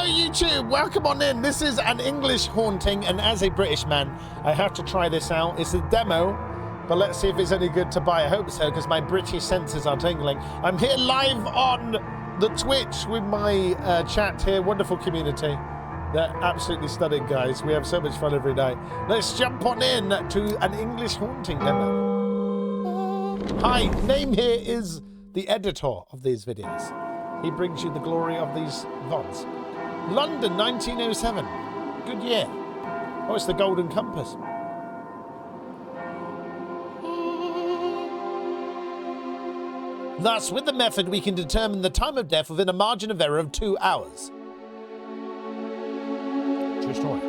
Hello, YouTube. Welcome on in. This is an English haunting, and as a British man, I have to try this out. It's a demo, but let's see if it's any good to buy. I hope so, because my British senses are tingling. I'm here live on the Twitch with my chat here. Wonderful community. They're absolutely stunning, guys. We have so much fun every night. Let's jump on in to an English haunting demo. Hi, name here is the editor of these videos. He brings you the glory of these VODs. London, 1907. Good year. Oh, it's the Golden Compass. Thus, with the method, we can determine the time of death within a margin of error of 2 hours. True story.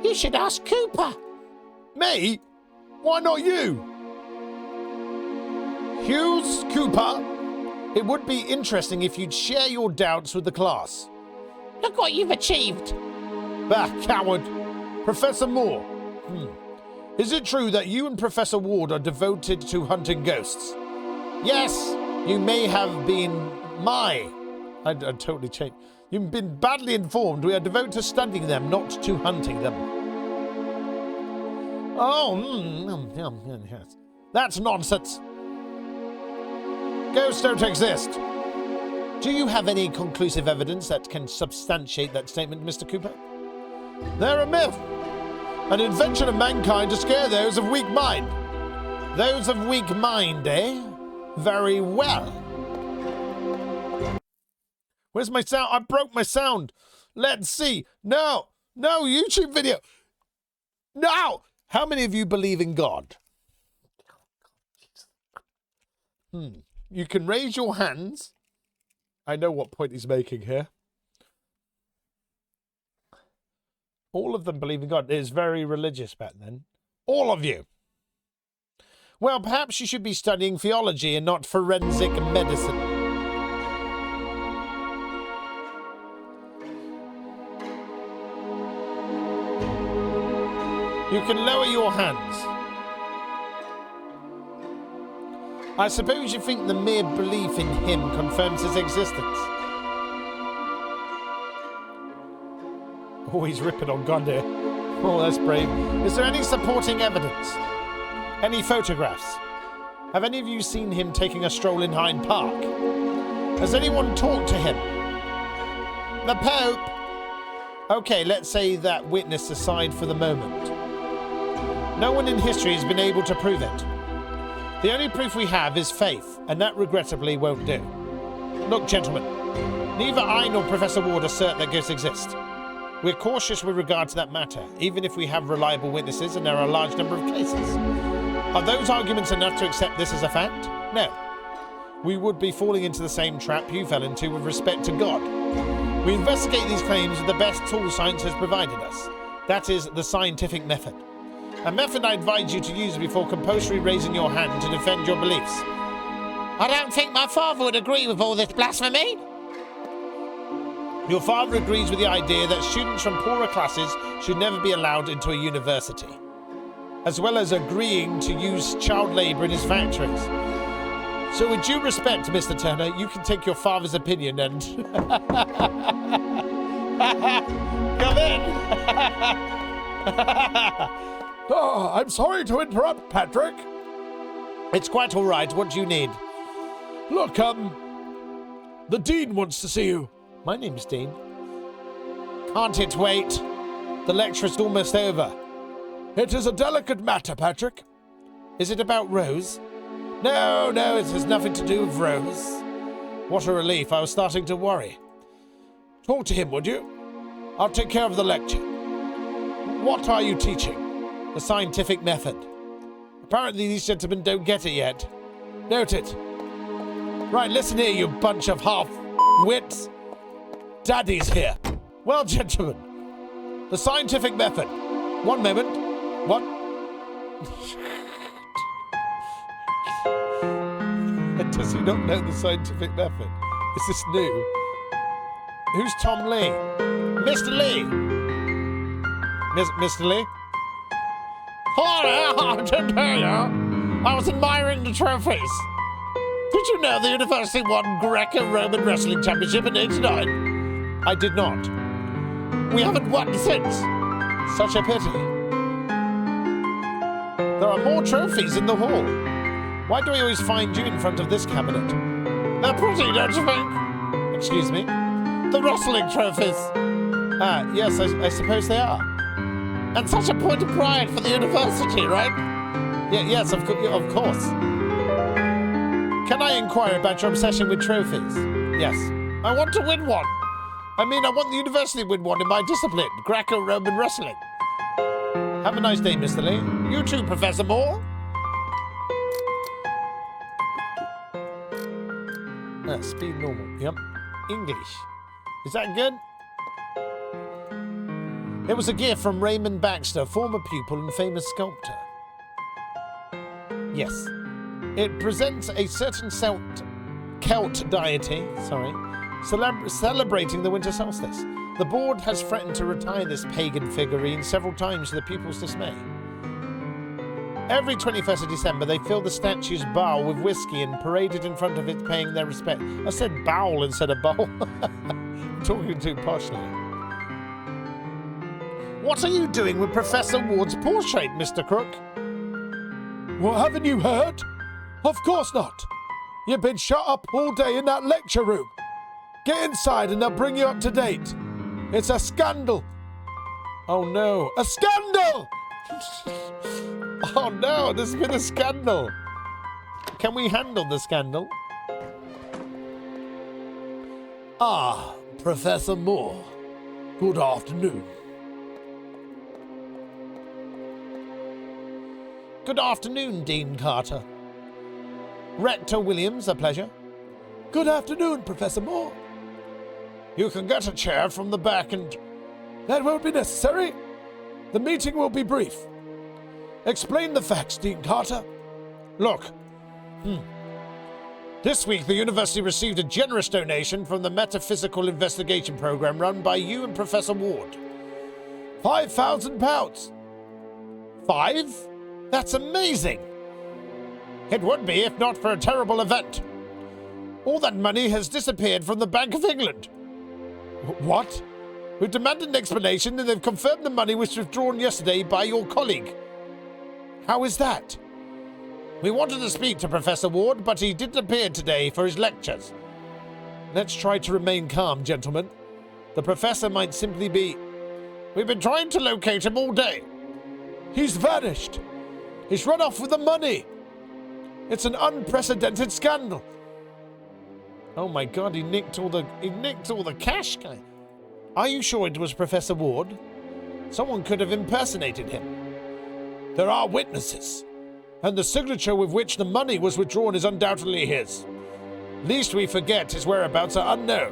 You should ask Cooper. Me? Why not you? Hughes Cooper? It would be interesting if you'd share your doubts with the class. Look what you've achieved. Bah, coward. Professor Moore. Is it true that you and Professor Ward are devoted to hunting ghosts? Yes, you may have been I'd totally changed. You've been badly informed. We are devoted to studying them, not to hunting them. Oh, yes. That's nonsense. Ghosts don't exist. Do you have any conclusive evidence that can substantiate that statement, Mr. Cooper? They're a myth. An invention of mankind to scare those of weak mind. Those of weak mind, eh? Very well. Where's my sound? I broke my sound. Let's see. No, YouTube video. No. How many of you believe in God? You can raise your hands. I know what point he's making here. All of them believe in God. It was very religious back then. All of you. Well, perhaps you should be studying theology and not forensic medicine. You can lower your hands. I suppose you think the mere belief in him confirms his existence. Oh, he's ripping on God here. Oh, that's brave. Is there any supporting evidence? Any photographs? Have any of you seen him taking a stroll in Hyde Park? Has anyone talked to him? The Pope? Okay, let's say that witness aside for the moment. No one in history has been able to prove it. The only proof we have is faith, and that regrettably won't do. Look, gentlemen, neither I nor Professor Ward assert that ghosts exist. We're cautious with regard to that matter, even if we have reliable witnesses and there are a large number of cases. Are those arguments enough to accept this as a fact? No. We would be falling into the same trap you fell into with respect to God. We investigate these claims with the best tool science has provided us. That is the scientific method. A method I advise you to use before compulsory raising your hand to defend your beliefs. I don't think my father would agree with all this blasphemy. Your father agrees with the idea that students from poorer classes should never be allowed into a university, as well as agreeing to use child labour in his factories. So with due respect, Mr. Turner, you can take your father's opinion and... Come in! Oh, I'm sorry to interrupt, Patrick. It's quite all right. What do you need? Look, the Dean wants to see you. My name's Dean. Can't it wait? The lecture's almost over. It is a delicate matter, Patrick. Is it about Rose? No, it has nothing to do with Rose. What a relief. I was starting to worry. Talk to him, would you? I'll take care of the lecture. What are you teaching? The scientific method. Apparently these gentlemen don't get it yet. Noted. Right, listen here, you bunch of half-wits. Daddy's here. Well, gentlemen, the scientific method. One moment. What? Does he not know the scientific method? Is this new? Who's Tom Lee? Mr. Lee. Mr. Lee? Hi, I didn't hear you. I was admiring the trophies. Did you know the university won Greco-Roman Wrestling Championship in '89? I did not. We haven't won since. Such a pity. There are more trophies in the hall. Why do we always find you in front of this cabinet? They're pretty, don't you think? Excuse me? The wrestling trophies. Yes, I suppose they are. And such a point of pride for the university, right? Yes, of course. Can I inquire about your obsession with trophies? Yes. I want to win one. I want the university to win one in my discipline, Greco-Roman wrestling. Have a nice day, Mr. Lee. You too, Professor Moore. Speed normal. Yep. English. Is that good? It was a gift from Raymond Baxter, former pupil and famous sculptor. Yes. It presents a certain Celt deity, celebrating the winter solstice. The board has threatened to retire this pagan figurine several times to the pupils' dismay. Every 21st of December, they fill the statue's bowl with whiskey and parade it in front of it, paying their respect. I said bowl instead of bowl. Talking too poshly. What are you doing with Professor Ward's portrait, Mr. Crook? Well, haven't you heard? Of course not. You've been shut up all day in that lecture room. Get inside and they'll bring you up to date. It's a scandal. Oh no, a scandal! Oh no, there's been a scandal. Can we handle the scandal? Ah, Professor Moore. Good afternoon. Good afternoon, Dean Carter. Rector Williams, a pleasure. Good afternoon, Professor Moore. You can get a chair from the back and... That won't be necessary. The meeting will be brief. Explain the facts, Dean Carter. Look. This week, the university received a generous donation from the Metaphysical Investigation Program run by you and Professor Ward. £5,000. 5? That's amazing. It would be if not for a terrible event. All that money has disappeared from the Bank of England. What? We've demanded an explanation and they've confirmed the money was withdrawn yesterday by your colleague. How is that? We wanted to speak to Professor Ward, but he didn't appear today for his lectures. Let's try to remain calm, gentlemen. The professor might simply be... We've been trying to locate him all day. He's vanished. He's run off with the money. It's an unprecedented scandal. Oh my God, he nicked all the cash. Are you sure it was Professor Ward? Someone could have impersonated him. There are witnesses, and the signature with which the money was withdrawn is undoubtedly his. Lest we forget, his whereabouts are unknown.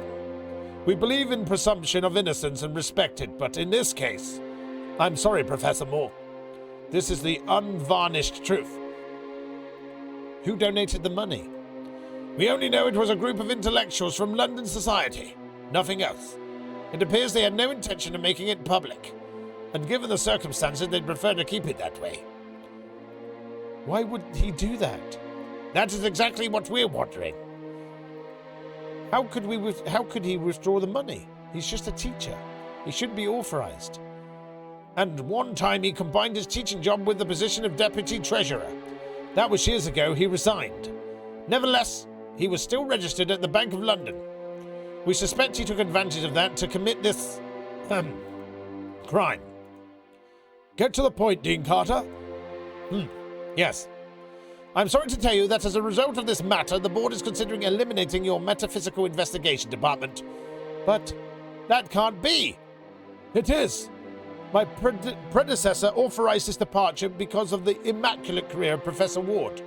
We believe in presumption of innocence and respect it, but in this case, I'm sorry, Professor Moore. This is the unvarnished truth. Who donated the money? We only know it was a group of intellectuals from London society. Nothing else. It appears they had no intention of making it public, and given the circumstances, they'd prefer to keep it that way. Why would he do that? That is exactly what we're wondering. How could he withdraw the money? He's just a teacher. He shouldn't be authorized. And one time he combined his teaching job with the position of deputy treasurer. That was years ago. He resigned. Nevertheless, he was still registered at the Bank of London. We suspect he took advantage of that to commit this... crime. Get to the point, Dean Carter. Yes. I'm sorry to tell you that as a result of this matter, the board is considering eliminating your Metaphysical Investigation Department. But that can't be. It is. My predecessor authorized his departure because of the immaculate career of Professor Ward.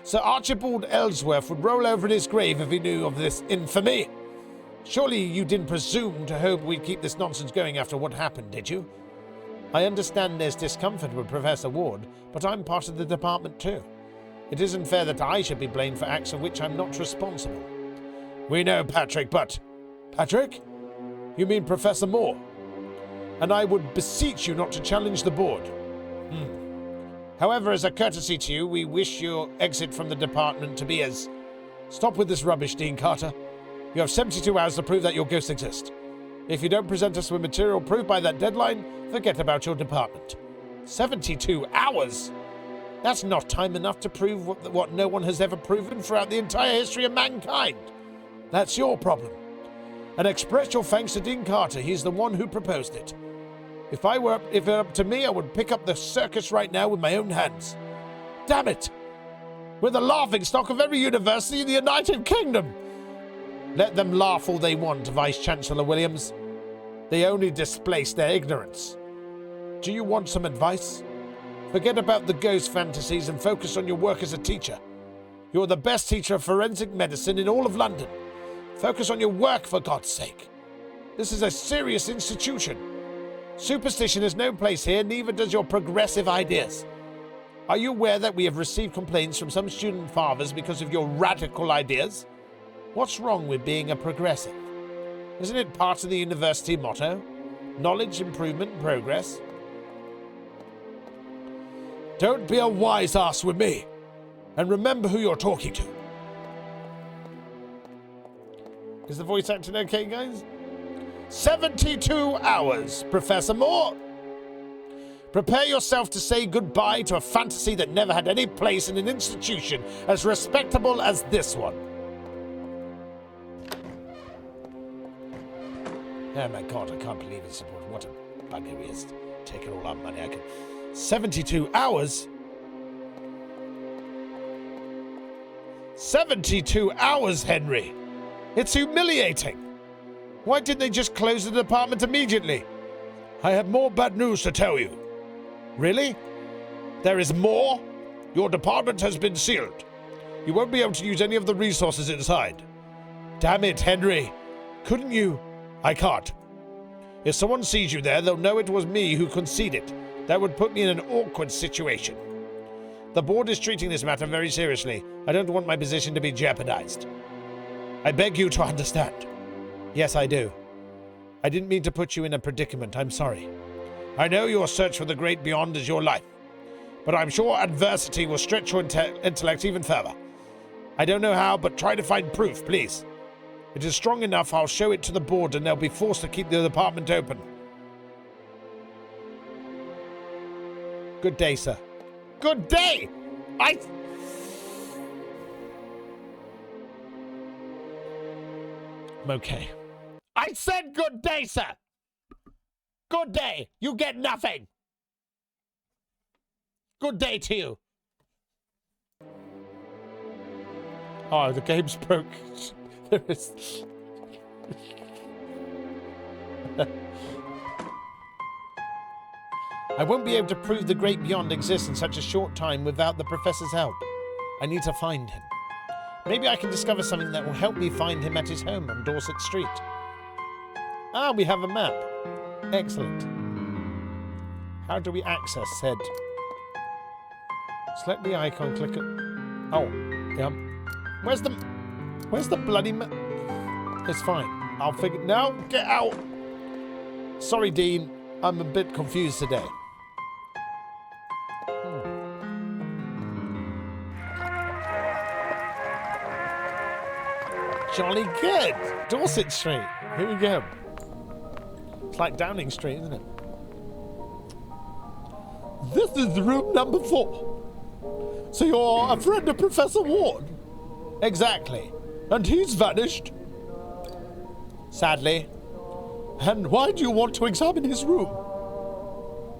Sir Archibald Ellsworth would roll over in his grave if he knew of this infamy. Surely you didn't presume to hope we'd keep this nonsense going after what happened, did you? I understand there's discomfort with Professor Ward, but I'm part of the department too. It isn't fair that I should be blamed for acts of which I'm not responsible. We know, Patrick, but... Patrick? You mean Professor Moore? And I would beseech you not to challenge the board. However, as a courtesy to you, we wish your exit from the department to be as... Stop with this rubbish, Dean Carter. You have 72 hours to prove that your ghosts exist. If you don't present us with material proof by that deadline, forget about your department. 72 hours? That's not time enough to prove what no one has ever proven throughout the entire history of mankind. That's your problem. And express your thanks to Dean Carter. He's the one who proposed it. If it were up to me, I would pick up the circus right now with my own hands. Damn it! We're the laughingstock of every university in the United Kingdom. Let them laugh all they want, Vice-Chancellor Williams. They only displace their ignorance. Do you want some advice? Forget about the ghost fantasies and focus on your work as a teacher. You're the best teacher of forensic medicine in all of London. Focus on your work, for God's sake. This is a serious institution. Superstition has no place here, neither does your progressive ideas. Are you aware that we have received complaints from some student fathers because of your radical ideas? What's wrong with being a progressive? Isn't it part of the university motto? Knowledge, improvement, progress. Don't be a wise ass with me. And remember who you're talking to. Is the voice acting okay, guys? 72 hours, Professor Moore. Prepare yourself to say goodbye to a fantasy that never had any place in an institution as respectable as this one. Oh my God, I can't believe it's what a bugger he is. Taking all our money. 72 hours? 72 hours, Henry! It's humiliating! Why didn't they just close the department immediately? I have more bad news to tell you. Really? There is more? Your department has been sealed. You won't be able to use any of the resources inside. Damn it, Henry. Couldn't you? I can't. If someone sees you there, they'll know it was me who conceded. That would put me in an awkward situation. The board is treating this matter very seriously. I don't want my position to be jeopardized. I beg you to understand. Yes, I do. I didn't mean to put you in a predicament. I'm sorry. I know your search for the great beyond is your life, but I'm sure adversity will stretch your intellect even further. I don't know how, but try to find proof, please. It is strong enough, I'll show it to the board and they'll be forced to keep the department open. Good day, sir. Good day! I'm okay. I said good day, sir! Good day! You get nothing! Good day to you! Oh, the game's broke. There is... I won't be able to prove the great beyond exists in such a short time without the professor's help. I need to find him. Maybe I can discover something that will help me find him at his home on Dorset Street. Ah, we have a map. Excellent. How do we access said? Select the icon, click it. Oh, yeah. Where's the bloody map? It's fine. I'll figure. No, get out. Sorry, Dean. I'm a bit confused today. Jolly good. Dorset Street. Here we go. It's like Downing Street, isn't it? This is room number 4. So you're a friend of Professor Ward? Exactly. And he's vanished? Sadly. And why do you want to examine his room?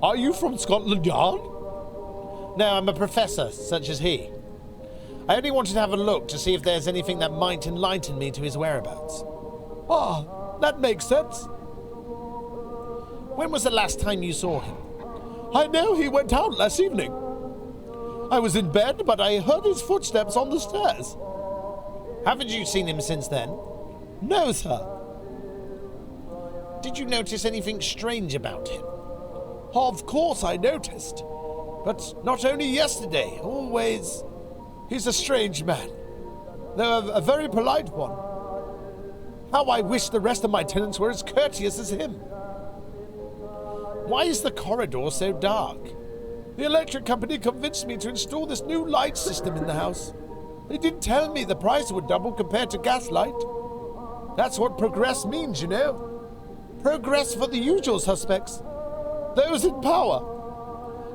Are you from Scotland Yard? No, I'm a professor, such as he. I only wanted to have a look to see if there's anything that might enlighten me to his whereabouts. Ah, that makes sense. When was the last time you saw him? I know he went out last evening. I was in bed, but I heard his footsteps on the stairs. Haven't you seen him since then? No, sir. Did you notice anything strange about him? Of course I noticed. But not only yesterday, always. He's a strange man, though a very polite one. How I wish the rest of my tenants were as courteous as him. Why is the corridor so dark? The electric company convinced me to install this new light system in the house. They didn't tell me the price would double compared to gaslight. That's what progress means, you know. Progress for the usual suspects. Those in power.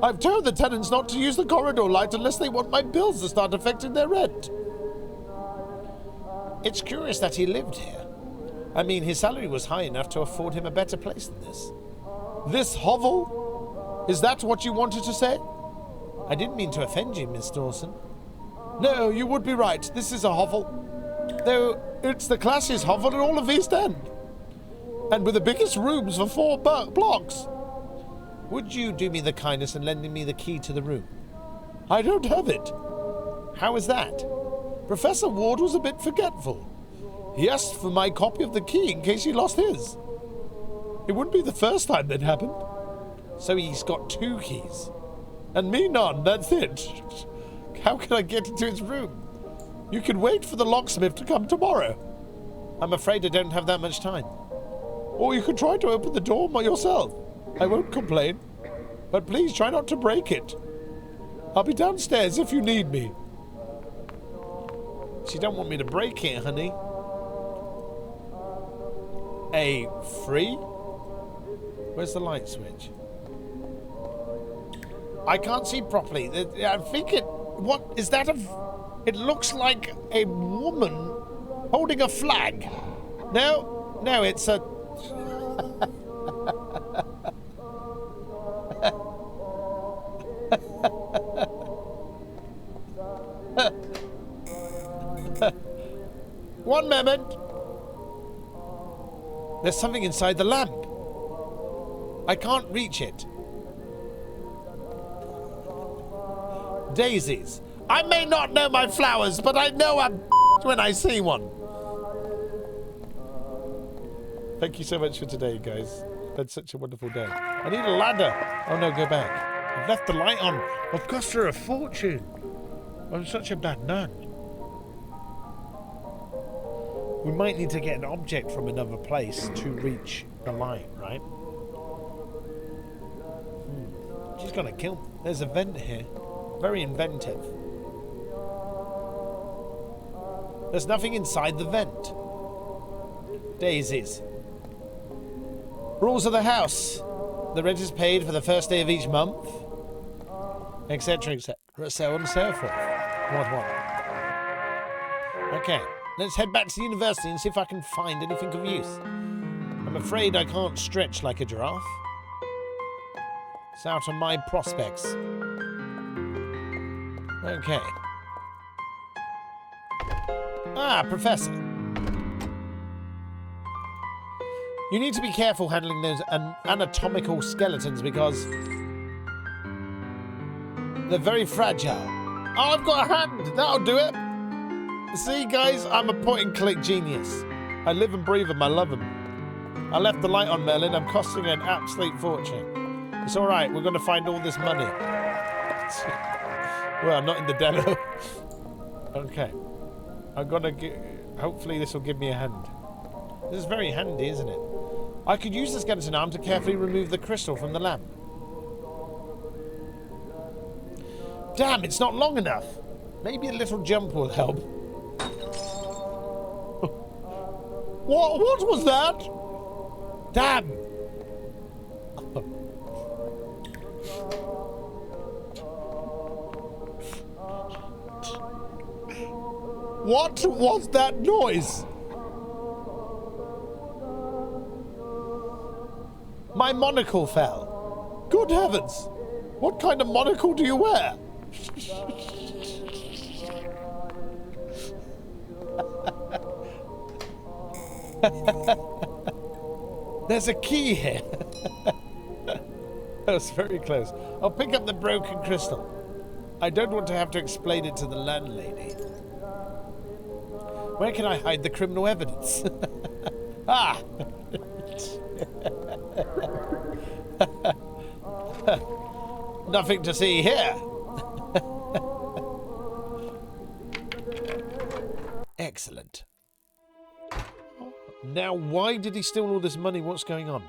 I've told the tenants not to use the corridor light unless they want my bills to start affecting their rent. It's curious that he lived here. I mean, his salary was high enough to afford him a better place than this. This hovel? Is that what you wanted to say? I didn't mean to offend you, Miss Dawson. No, you would be right. This is a hovel. Though it's the classiest hovel in all of East End. And with the biggest rooms for 4 blocks. Would you do me the kindness and lend me the key to the room? I don't have it. How is that? Professor Ward was a bit forgetful. He asked for my copy of the key in case he lost his. It wouldn't be the first time that happened. So he's got 2 keys. And me none, that's it. How can I get into his room? You can wait for the locksmith to come tomorrow. I'm afraid I don't have that much time. Or you could try to open the door by yourself. I won't complain. But please try not to break it. I'll be downstairs if you need me. You don't want me to break it, honey. Free? Where's the light switch? I can't see properly. I think it... What? Is that a... It looks like a woman holding a flag. No, it's a... One moment. There's something inside the lamp. I can't reach it. Daisies. I may not know my flowers, but I know a when I see one. Thank you so much for today, guys. Had such a wonderful day. I need a ladder. Oh no, go back. I've left the light on. I've cost her a fortune. I'm such a bad nun. We might need to get an object from another place to reach the light, right? She's gonna kill me. There's a vent here. Very inventive. There's nothing inside the vent. Daisies. Rules of the house. The rent is paid for the first day of each month. Etc, etc. So on and so forth. What? Okay. Let's head back to the university and see if I can find anything of use. I'm afraid I can't stretch like a giraffe. It's out of my prospects. Okay. Ah, Professor. You need to be careful handling those anatomical skeletons because they're very fragile. Oh, I've got a hand. That'll do it. See, guys, I'm a point-and-click genius. I live and breathe them. I love them. I left the light on, Merlin. I'm costing an absolute fortune. It's all right. We're going to find all this money. Well, not in the demo. Okay. I'm going to get... Hopefully this will give me a hand. This is very handy, isn't it? I could use the skeleton arm to carefully remove the crystal from the lamp. Damn, it's not long enough. Maybe a little jump will help. What was that? Damn! What was that noise? My monocle fell. Good heavens! What kind of monocle do you wear? There's a key here. That was very close. I'll pick up the broken crystal. I don't want to have to explain it to the landlady. Where can I hide the criminal evidence? Ah! Nothing to see here. Excellent. Now, why did he steal all this money? What's going on?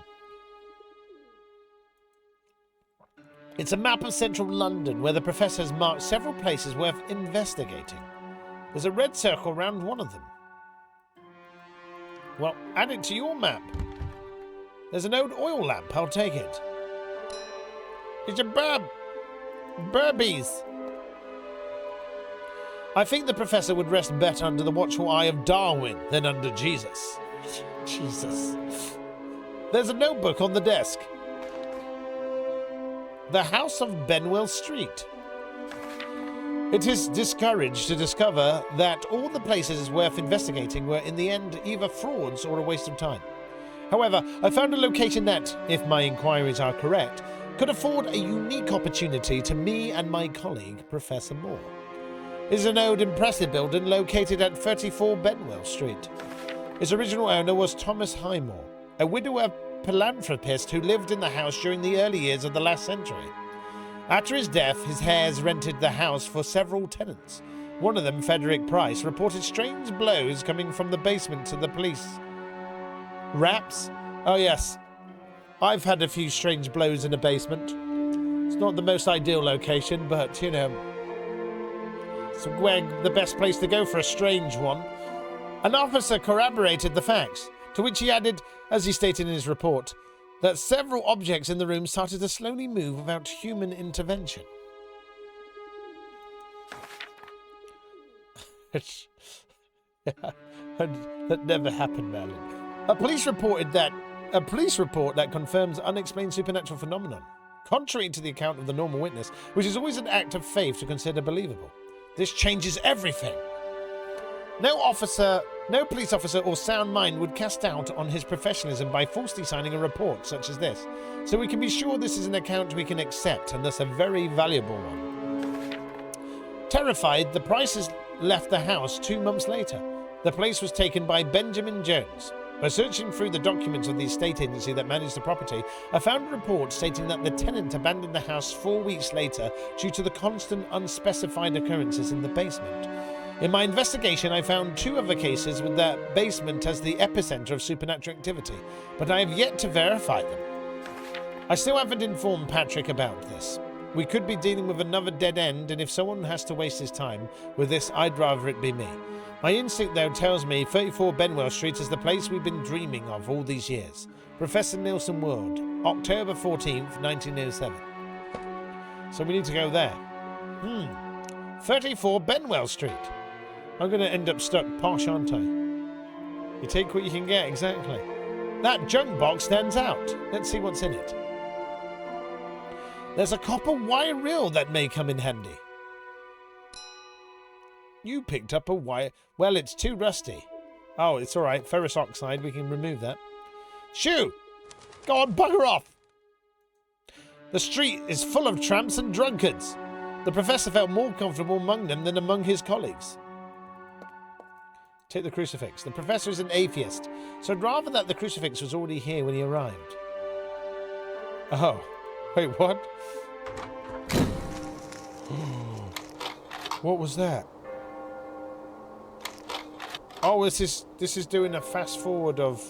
It's a map of central London where the professor has marked several places worth investigating. There's a red circle around one of them. Well, add it to your map. There's an old oil lamp. I'll take it. It's a Burbies. I think the professor would rest better under the watchful eye of Darwin than under Jesus. Jesus. There's a notebook on the desk. The House of Benwell Street. It is discouraged to discover that all the places worth investigating were in the end either frauds or a waste of time. However, I found a location that, if my inquiries are correct, could afford a unique opportunity to me and my colleague, Professor Moore. It is an old, impressive building located at 34 Benwell Street. Its original owner was Thomas Highmore, a widower philanthropist who lived in the house during the early years of the last century. After his death, his heirs rented the house for several tenants. One of them, Frederick Price, reported strange blows coming from the basement to the police. Raps? Oh yes, I've had a few strange blows in the basement. It's not the most ideal location, but, you know, it's the best place to go for a strange one. An officer corroborated the facts, to which he added, as he stated in his report, that several objects in the room started to slowly move without human intervention. That never happened, Merlin. A police report that confirms unexplained supernatural phenomenon, contrary to the account of the normal witness, which is always an act of faith to consider believable. This changes everything. No police officer or sound mind would cast doubt on his professionalism by falsely signing a report such as this. So we can be sure this is an account we can accept, and thus a very valuable one. Terrified, the Prices left the house 2 months later. The place was taken by Benjamin Jones. By searching through the documents of the estate agency that managed the property, I found a report stating that the tenant abandoned the house 4 weeks later due to the constant unspecified occurrences in the basement. In my investigation, I found 2 other cases with the basement as the epicenter of supernatural activity, but I have yet to verify them. I still haven't informed Patrick about this. We could be dealing with another dead end, and if someone has to waste his time with this, I'd rather it be me. My instinct, though, tells me 34 Benwell Street is the place we've been dreaming of all these years. Professor Nielsen World, October 14th, 1907. So we need to go there. 34 Benwell Street. I'm going to end up stuck posh, aren't I? You take what you can get, exactly. That junk box stands out. Let's see what's in it. There's a copper wire reel that may come in handy. You picked up a wire. Well, it's too rusty. Oh, it's all right. Ferrous oxide. We can remove that. Shoo! Go on, bugger off! The street is full of tramps and drunkards. The professor felt more comfortable among them than among his colleagues. Take the crucifix. The professor is an atheist, so I'd rather that the crucifix was already here when he arrived. Oh. Wait, what? What was that? Oh, this is doing a fast forward of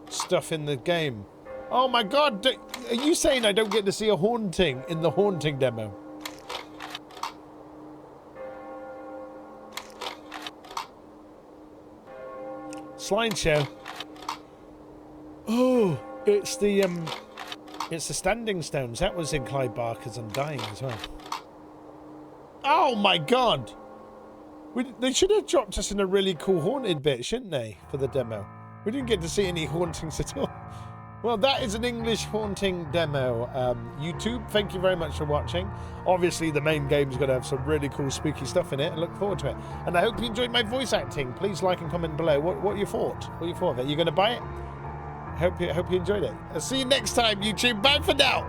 stuff in the game. Oh my god, are you saying I don't get to see a haunting in the haunting demo? Slideshow. Oh, it's the Standing Stones. That was in Clive Barker's Undying as well. Oh my god! They should have dropped us in a really cool haunted bit, shouldn't they, for the demo? We didn't get to see any hauntings at all. Well, that is an English haunting demo. YouTube, thank you very much for watching. Obviously, the main game's going to have some really cool, spooky stuff in it. I look forward to it. And I hope you enjoyed my voice acting. Please like and comment below what you thought. What you thought of it? You going to buy it? Hope you enjoyed it. I'll see you next time, YouTube. Bye for now.